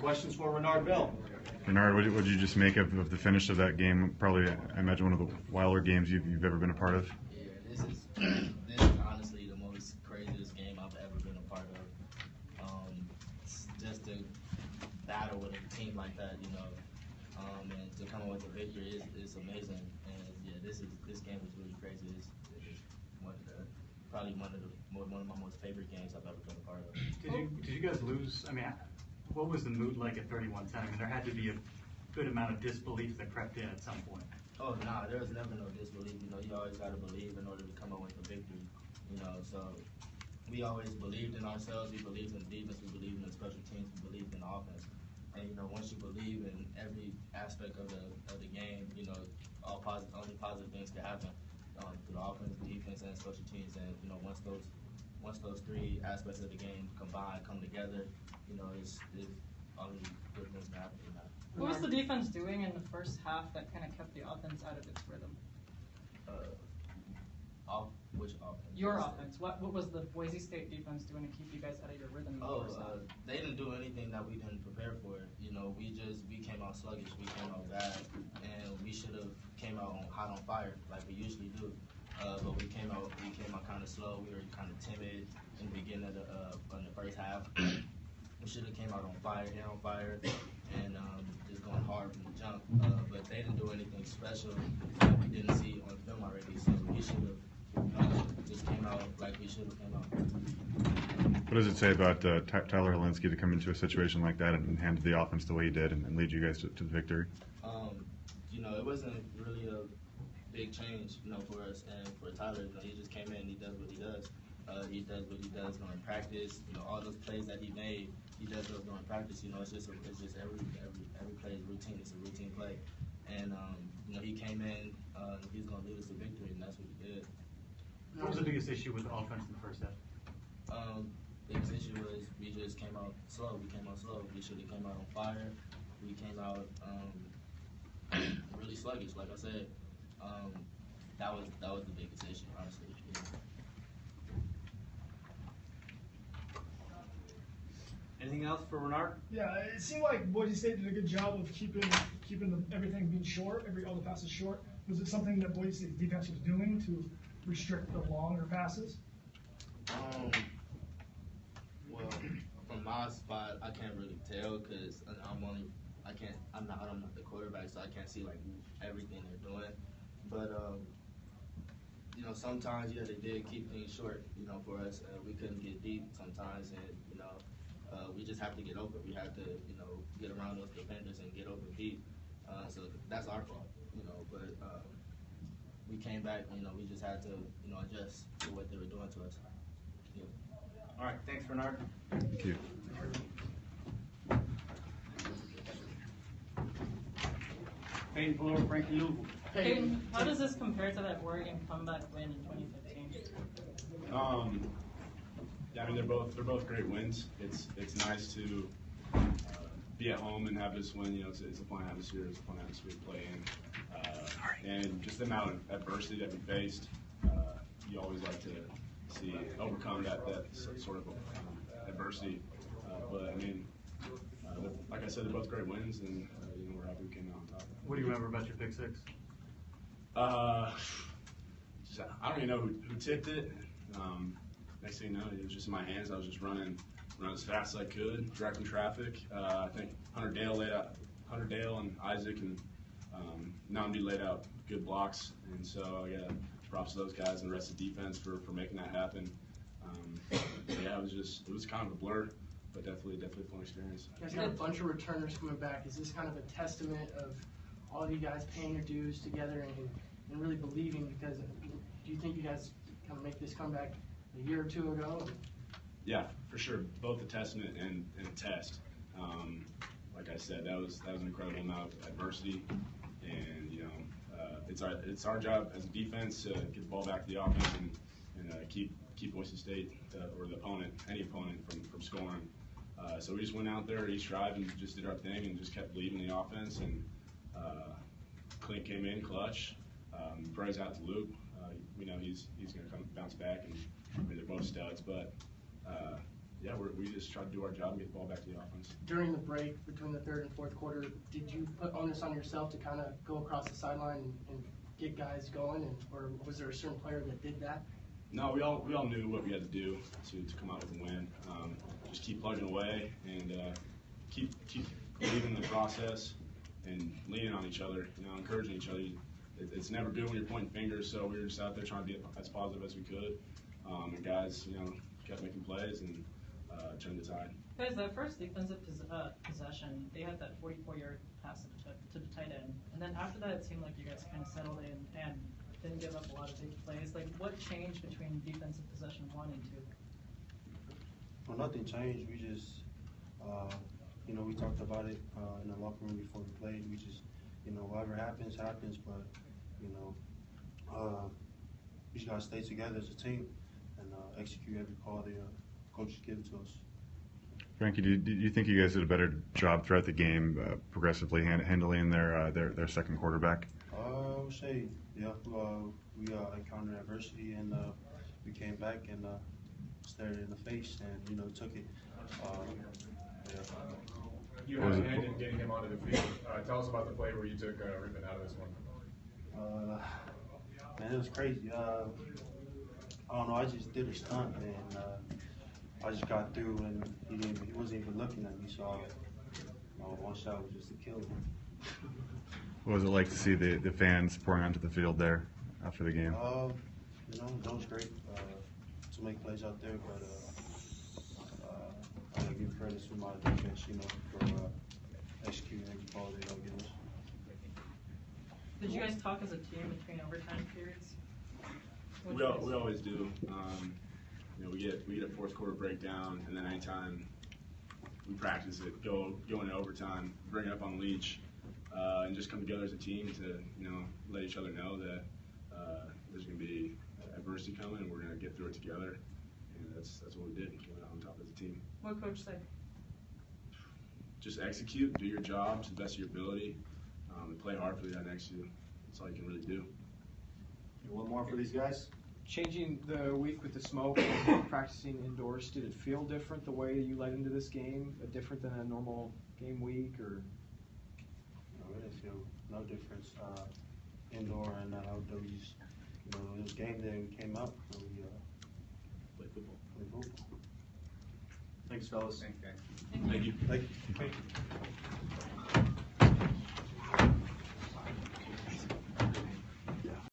questions for Renard Bell. Renard, what did you just make of the finish of that game? Probably, I imagine, one of the wilder games you've ever been a part of. Yeah, this is honestly the most craziest game I've ever been a part of. Just to battle with a team like that, you know, and to come up with a victory is amazing. And yeah, this game was really crazy. It's probably one of my most favorite games I've ever been a part of. Did you guys lose? I mean, what was the mood like at 31-10? I mean, there had to be a good amount of disbelief that crept in at some point. Oh, nah, there was never no disbelief. You know, you always got to believe in order to come up with a victory. You know, so we always believed in ourselves. We believed in defense. We believed in the special teams. We believed in offense. And you know, once you believe in every aspect of the game, you know, only positive things can happen through the offense, defense, and special teams. And you know, once those three aspects of the game combine, come together, you know, it's only good things can happen. You know. What was the defense doing in the first half that kind of kept the offense out of its rhythm? Which offense? Your offense. What was the Boise State defense doing to keep you guys out of your rhythm? They didn't do anything that we didn't prepare for. You know, we came out sluggish, we came out bad, and we should have came out hot on fire like we usually do. But we came out kind of slow. We were kind of timid in the beginning of in the first half. We should have came out on fire, and just going hard from the jump. But they didn't do anything special that we didn't see on film already. So we should have just came out like we should have came out. What does it say about Tyler Helinski to come into a situation like that and handle the offense the way he did and lead you guys to the victory? You know, it wasn't really a big change, you know, for us and for Tyler. You know, he just came in and he does what he does. He does what he does during practice. You know, all those plays that he made, he does those during practice. You know, it's just every play is routine. It's a routine play. And you know, he came in. He's going to lead us to victory, and that's what he did. What was the biggest issue with the offense in the first half? Biggest issue was we just came out slow. We came out slow. We should have came out on fire. We came out really sluggish. Like I said, that was the biggest issue, honestly. Yeah. Anything else for Renard? Yeah, it seemed like Boise State did a good job of keeping everything being short, all the passes short. Was it something that Boise State's defense was doing to restrict the longer passes? Well, from my spot, I can't really tell because I'm not the quarterback, so I can't see like everything they're doing. But you know, sometimes they did keep things short. You know, for us, we couldn't get deep sometimes, and you know, we just have to get open. We have to, you know, get around those defenders and get open deep. So that's our fault, you know. But we came back. You know, we just had to, you know, adjust to what they were doing to us. Yeah. All right, thanks, Renard. Thank you. Peyton, Pelluer, Frankie, Luvu. Peyton, how does this compare to that Oregon comeback win in 2015? Yeah, I mean they're both great wins. It's nice to be at home and have this win. You know, it's a fun atmosphere. It's a fun atmosphere to play in, and just the amount of adversity that we faced. You always like to see overcome that sort of adversity. But I mean, like I said, they're both great wins, and you know, we're happy we came out on top. What do you remember about your pick six? I don't even know who tipped it. Next thing you know, it was just in my hands. I was just running as fast as I could, directing traffic. I think Hunter Dale and Isaac and Namdi laid out good blocks, and so yeah, props to those guys and the rest of the defense for making that happen. Yeah, it was kind of a blur, but definitely a fun experience. You guys got a bunch of returners coming back. Is this kind of a testament of all of you guys paying your dues together and really believing? Because do you think you guys kind of make this comeback a year or two ago? Yeah, for sure. Both a testament and a test. Like I said, that was an incredible amount of adversity, and you know, it's our job as a defense to get the ball back to the offense and keep Boise State or the opponent, any opponent, from scoring. So we just went out there each drive and just did our thing and just kept leading the offense. And Clint came in clutch. Praise out to Luke. We know he's going to come bounce back, and I mean, they're both studs. But yeah, we just try to do our job and get the ball back to the offense. During the break between the third and fourth quarter, did you put onus on yourself to kind of go across the sideline and get guys going, or was there a certain player that did that? No, we all knew what we had to do to come out with a win. Just keep plugging away and keep believing in the process and leaning on each other. Encouraging each other. It's never good when you're pointing fingers. So we were just out there trying to be as positive as we could. And guys, kept making plays and turned the tide. Guys, that first defensive possession, they had that 44-yard pass to the tight end, and then after that, it seemed like you guys kind of settled in and didn't give up a lot of big plays. Like, what changed between defensive possession 1 and 2? Well, nothing changed. We just, we talked about it in the locker room before we played. We just, whatever happens, happens. But, we just got to stay together as a team and execute every call the coaches give to us. Frankie, do you think you guys did a better job throughout the game, progressively handling their second quarterback? I would say, yeah. We encountered adversity and we came back and stared it in the face and took it. Yeah. You had a hand in getting him onto the field. Tell us about the play where you took Rippon out of this one. Man, it was crazy. I don't know. I just did a stunt, and I just got through, and he wasn't even looking at me. So one shot was just to kill him. What was it like to see the fans pouring onto the field there after the game? That was great to make plays out there, but I gotta give credit to my defense, for executing every ball they don't give us. Did you guys talk as a team between overtime periods? We always do. We get a fourth quarter breakdown, and then anytime we practice it, go into overtime, bring it up on Leach, and just come together as a team to let each other know that there's going to be adversity coming, and we're going to get through it together. And that's what we did. We went out on top as a team. What coach said? Just execute, do your job to the best of your ability, and play hard for the guy next to you. That's all you can really do. One more for these guys. Changing the week with the smoke and practicing indoors, did it feel different the way you led into this game? Different than a normal game week, or? No, it didn't feel no difference. Indoor and outdoor, it was game day and we came out and we Play football. played football. Thanks, fellas. Thanks, guys. Thank you. Thank you.